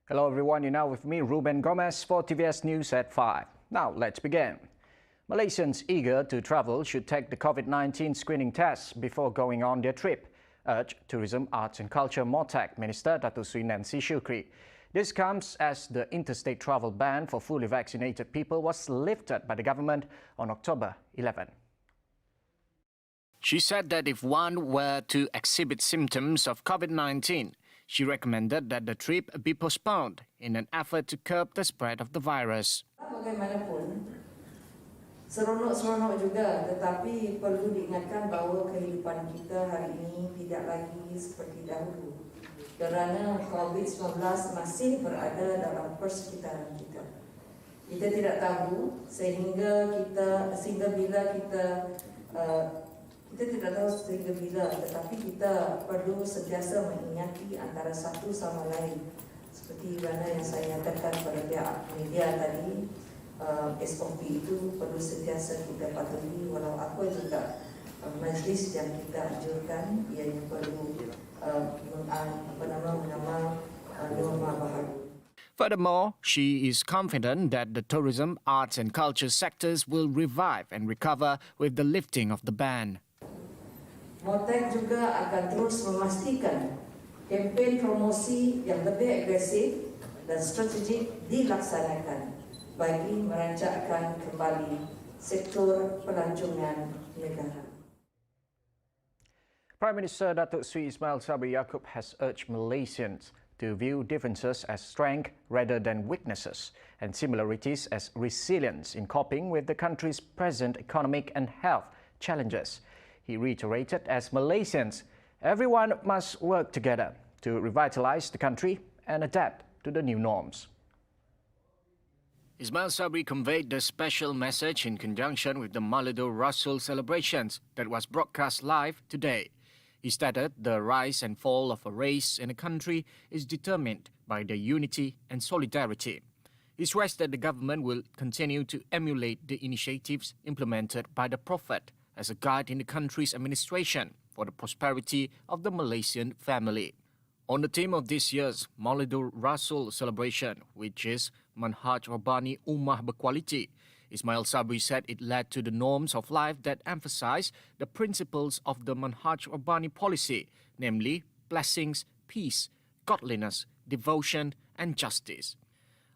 Hello everyone, you're now with me, Ruben Gomez, for TVS News at 5. Now let's begin. Malaysians eager to travel should take the COVID-19 screening test before going on their trip, urged Tourism, Arts and Culture MOTAC Minister Datuk Sri Nancy Shukri. This comes as the interstate travel ban for fully vaccinated people was lifted by the government on October 11. She said that if one were to exhibit symptoms of COVID-19, she recommended that the trip be postponed in an effort to curb the spread of the virus. Bagaimanapun, seronok-seronok juga, tetapi perlu diingatkan bahawa kehidupan kita hari ini tidak lagi seperti dahulu. Kerana COVID-19 masih berada dalam persekitaran kita. Kita tidak tahu sehingga bila, tetapi kita perlu sentiasa mengingati antara satu sama lain. Seperti mana yang saya nyatakan pada pihak media tadi, SOP itu perlu sentiasa kita patuhi walau apa juga majlis yang kita anjurkan, ianya perlu mengamal norma baharu. Furthermore, she is confident that the tourism, arts and culture sectors will revive and recover with the lifting of the ban. MOTAC juga akan terus memastikan kempen promosi yang lebih agresif dan strategik dilaksanakan bagi merancangkan kembali sektor pelancongan negara. Prime Minister Datuk Sri Ismail Sabri Yaakob has urged Malaysians to view differences as strength rather than weaknesses and similarities as resilience in coping with the country's present economic and health challenges. He reiterated, as Malaysians, everyone must work together to revitalize the country and adapt to the new norms. Ismail Sabri conveyed the special message in conjunction with the Maulidur Rasul celebrations that was broadcast live today. He stated the rise and fall of a race in a country is determined by their unity and solidarity. He stressed that the government will continue to emulate the initiatives implemented by the Prophet as a guide in the country's administration for the prosperity of the Malaysian family. On the theme of this year's Maulidur Rasul celebration, which is Manhaj Rabbani Ummah Berkualiti, Ismail Sabri said it led to the norms of life that emphasize the principles of the Manhaj Rabbani policy, namely blessings, peace, godliness, devotion and justice.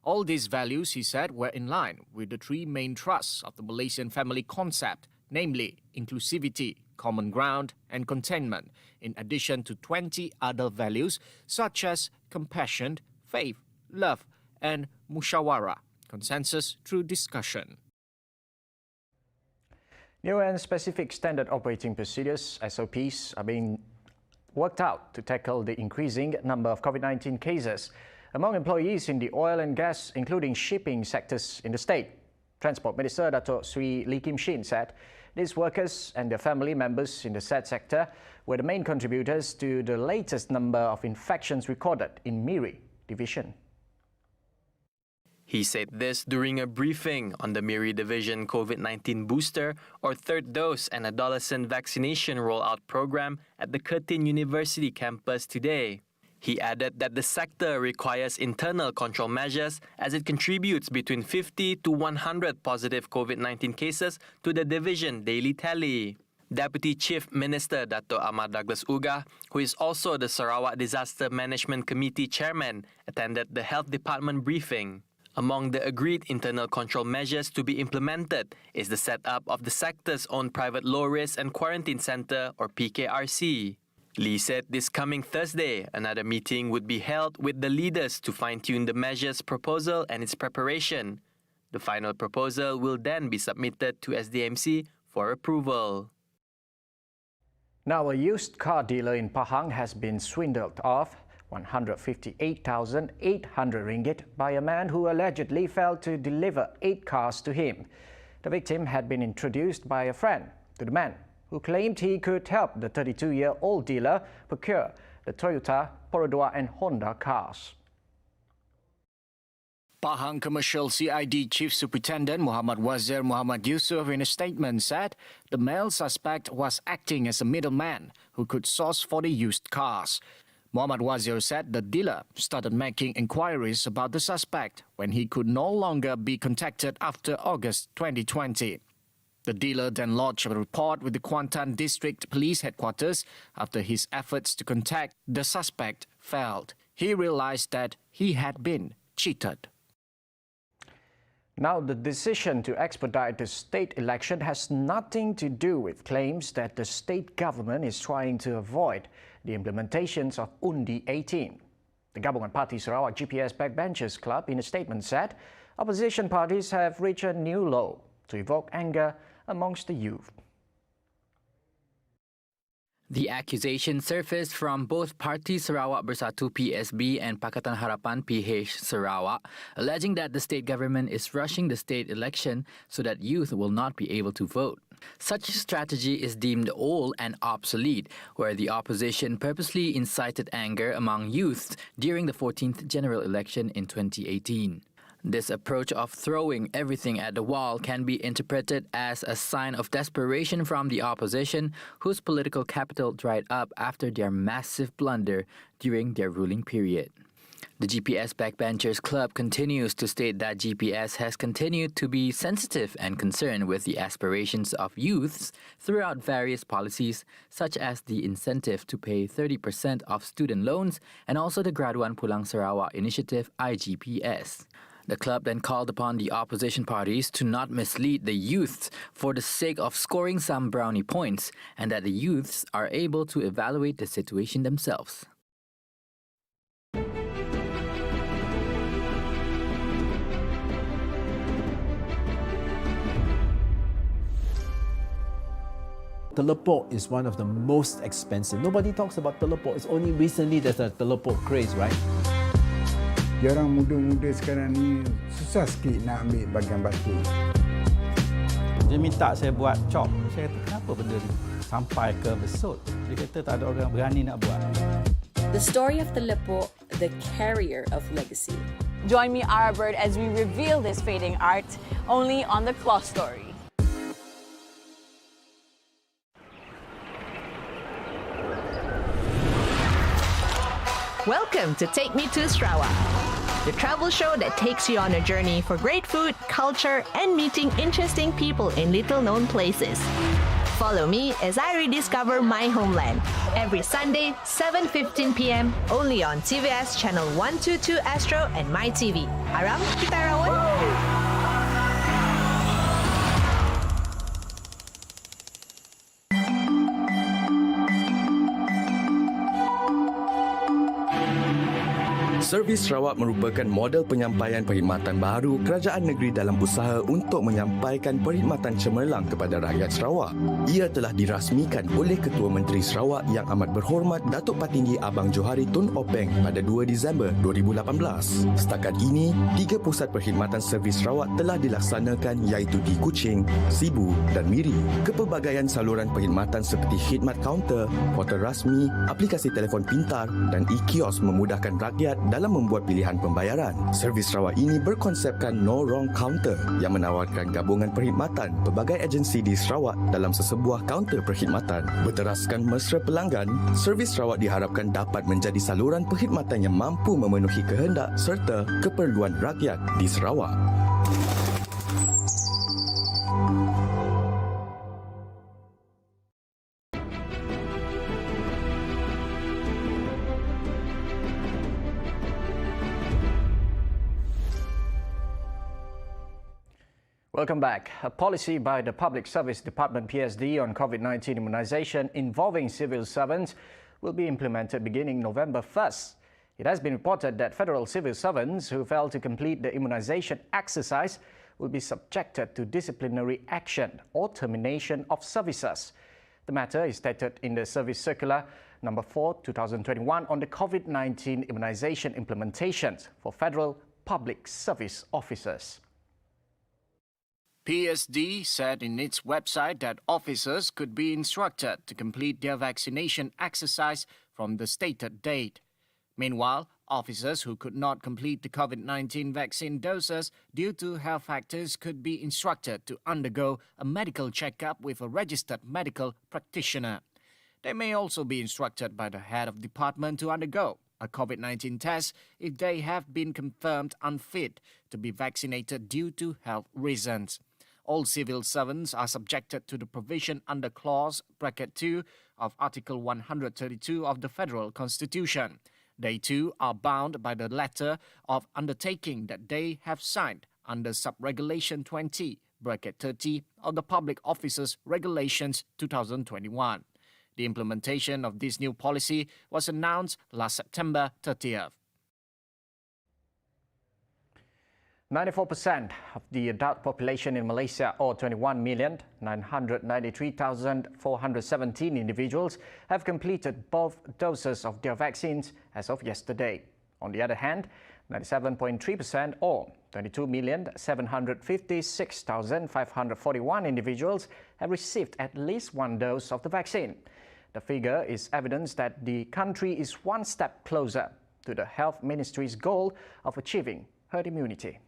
All these values, he said, were in line with the three main thrusts of the Malaysian family concept, namely inclusivity, common ground and contentment, in addition to 20 other values such as compassion, faith, love and musyawarah, consensus through discussion. New and specific standard operating procedures, SOPs, are being worked out to tackle the increasing number of COVID-19 cases among employees in the oil and gas, including shipping sectors in the state. Transport Minister Datuk Sri Lee Kim Shin said these workers and their family members in the said sector were the main contributors to the latest number of infections recorded in Miri Division. He said this during a briefing on the Miri Division COVID-19 booster or third dose and adolescent vaccination rollout program at the Curtin University campus today. He added that the sector requires internal control measures as it contributes between 50 to 100 positive COVID-19 cases to the division daily tally. Deputy Chief Minister Dato' Ahmad Douglas Uga, who is also the Sarawak Disaster Management Committee Chairman, attended the Health Department briefing. Among the agreed internal control measures to be implemented is the setup of the sector's own private low-risk and quarantine centre or PKRC. Lee said this coming Thursday, another meeting would be held with the leaders to fine-tune the measures proposal and its preparation. The final proposal will then be submitted to SDMC for approval. Now, a used car dealer in Pahang has been swindled of 158,800 ringgit by a man who allegedly failed to deliver 8 cars to him. The victim had been introduced by a friend to the man, who claimed he could help the 32-year-old dealer procure the Toyota, Perodua and Honda cars. Pahang Commercial CID Chief Superintendent Muhammad Wazir Muhammad Yusuf in a statement said the male suspect was acting as a middleman who could source for the used cars. Muhammad Wazir said the dealer started making inquiries about the suspect when he could no longer be contacted after August 2020. The dealer then lodged a report with the Kuantan District Police Headquarters after his efforts to contact the suspect failed. He realized that he had been cheated. Now, the decision to expedite the state election has nothing to do with claims that the state government is trying to avoid the implementations of Undi 18. The Gabungan Party Sarawak GPS Backbenchers Club in a statement said opposition parties have reached a new low to evoke anger amongst the youth. The accusation surfaced from both parties Sarawak Bersatu PSB and Pakatan Harapan PH Sarawak, alleging that the state government is rushing the state election so that youth will not be able to vote. Such a strategy is deemed old and obsolete, where the opposition purposely incited anger among youths during the 14th general election in 2018. This approach of throwing everything at the wall can be interpreted as a sign of desperation from the opposition, whose political capital dried up after their massive blunder during their ruling period. The GPS Backbenchers Club continues to state that GPS has continued to be sensitive and concerned with the aspirations of youths throughout various policies, such as the incentive to pay 30% of student loans and also the Graduan Pulang Sarawak initiative IGPS. The club then called upon the opposition parties to not mislead the youths for the sake of scoring some brownie points, and that the youths are able to evaluate the situation themselves. Teleport is one of the most expensive. Nobody talks about teleport. It's only recently there's a teleport craze, right? Orang muda-muda sekarang ni susah sikit nak ambil bagian batu. Dia minta saya buat cop. Saya kata, kenapa benda ni sampai ke besut? Dia kata tak ada orang berani nak buat. The story of the Lepo, the carrier of legacy. Join me, Arabird, as we reveal this fading art only on The Claw Story. Welcome to Take Me to Sarawak, the travel show that takes you on a journey for great food, culture, and meeting interesting people in little-known places. Follow me as I rediscover my homeland. Every Sunday, 7:15 p.m. only on TVS Channel 122 Astro and MyTV. Aram, kita rawon! Servis Sarawak merupakan model penyampaian perkhidmatan baru kerajaan negeri dalam usaha untuk menyampaikan perkhidmatan cemerlang kepada rakyat Sarawak. Ia telah dirasmikan oleh Ketua Menteri Sarawak yang amat berhormat Datuk Patinggi Abang Johari Tun Openg pada 2 Disember 2018. Setakat ini, 3 pusat perkhidmatan servis Sarawak telah dilaksanakan iaitu di Kuching, Sibu dan Miri. Kepelbagaian saluran perkhidmatan seperti khidmat kaunter, portal rasmi, aplikasi telefon pintar dan e-kios memudahkan rakyat dalam membuat pilihan pembayaran. Servis Sarawak ini berkonsepkan No Wrong Counter yang menawarkan gabungan perkhidmatan pelbagai agensi di Sarawak dalam sesebuah kaunter perkhidmatan. Berteraskan mesra pelanggan, servis Sarawak diharapkan dapat menjadi saluran perkhidmatan yang mampu memenuhi kehendak serta keperluan rakyat di Sarawak. Welcome back. A policy by the Public Service Department PSD on COVID-19 immunization involving civil servants will be implemented beginning November 1st. It has been reported that federal civil servants who fail to complete the immunization exercise will be subjected to disciplinary action or termination of services. The matter is stated in the Service Circular number 4/2021 on the COVID-19 immunization implementations for federal public service officers. PSD said in its website that officers could be instructed to complete their vaccination exercise from the stated date. Meanwhile, officers who could not complete the COVID-19 vaccine doses due to health factors could be instructed to undergo a medical checkup with a registered medical practitioner. They may also be instructed by the head of department to undergo a COVID-19 test if they have been confirmed unfit to be vaccinated due to health reasons. All civil servants are subjected to the provision under Clause Bracket 2 of Article 132 of the Federal Constitution. They too are bound by the letter of undertaking that they have signed under Sub-Regulation 20, Bracket 30 of the Public Officers Regulations 2021. The implementation of this new policy was announced last September 30th. 94% of the adult population in Malaysia, or 21,993,417 individuals, have completed both doses of their vaccines as of yesterday. On the other hand, 97.3%, or 22,756,541 individuals, have received at least one dose of the vaccine. The figure is evidence that the country is one step closer to the Health Ministry's goal of achieving herd immunity.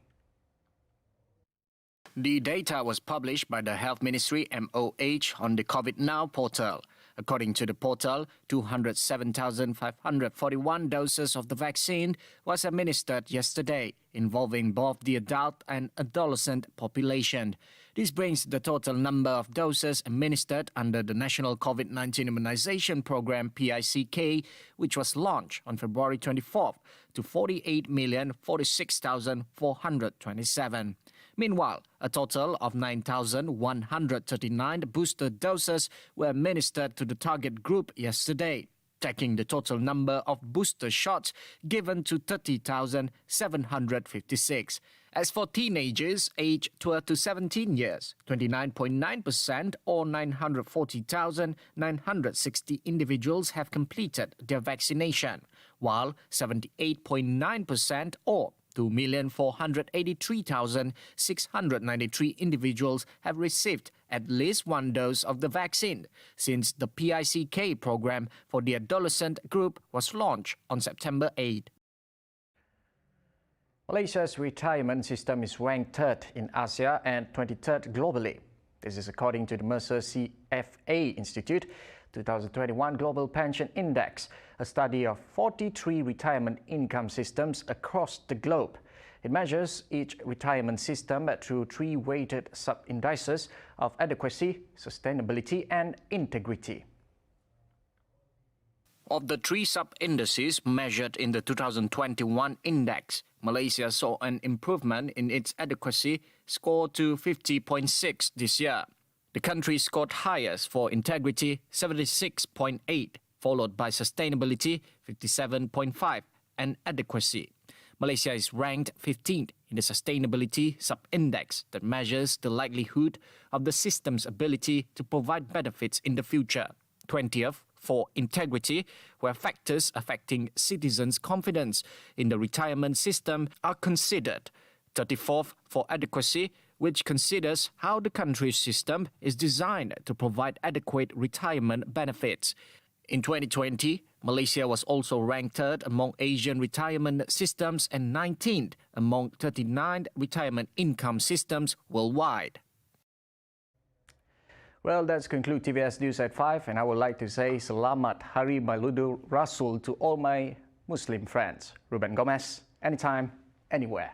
The data was published by the Health Ministry MOH on the COVID Now portal. According to the portal, 207,541 doses of the vaccine was administered yesterday, involving both the adult and adolescent population. This brings the total number of doses administered under the National COVID-19 Immunization Program PICK, which was launched on February 24th, to 48,046,427. Meanwhile, a total of 9,139 booster doses were administered to the target group yesterday, taking the total number of booster shots given to 30,756. As for teenagers aged 12 to 17 years, 29.9% or 940,960 individuals have completed their vaccination, while 78.9% or 2,483,693 individuals have received at least one dose of the vaccine since the PICK program for the adolescent group was launched on September 8. Malaysia's retirement system is ranked 3rd in Asia and 23rd globally. This is according to the Mercer CFA Institute 2021 Global Pension Index, a study of 43 retirement income systems across the globe. It measures each retirement system through 3 weighted sub-indices of adequacy, sustainability and integrity. Of the 3 sub-indices measured in the 2021 index, Malaysia saw an improvement in its adequacy score to 50.6 this year. The country scored highest for integrity, 76.8, followed by sustainability, 57.5, and adequacy. Malaysia is ranked 15th in the sustainability sub-index that measures the likelihood of the system's ability to provide benefits in the future. 20th for integrity, where factors affecting citizens' confidence in the retirement system are considered. 34th for adequacy, which considers how the country's system is designed to provide adequate retirement benefits. In 2020, Malaysia was also ranked 3rd among Asian retirement systems and 19th among 39 retirement income systems worldwide. Well, that's conclude TVS News at 5, and I would like to say Selamat Hari Maulidur Rasul to all my Muslim friends. Ruben Gomez, anytime, anywhere.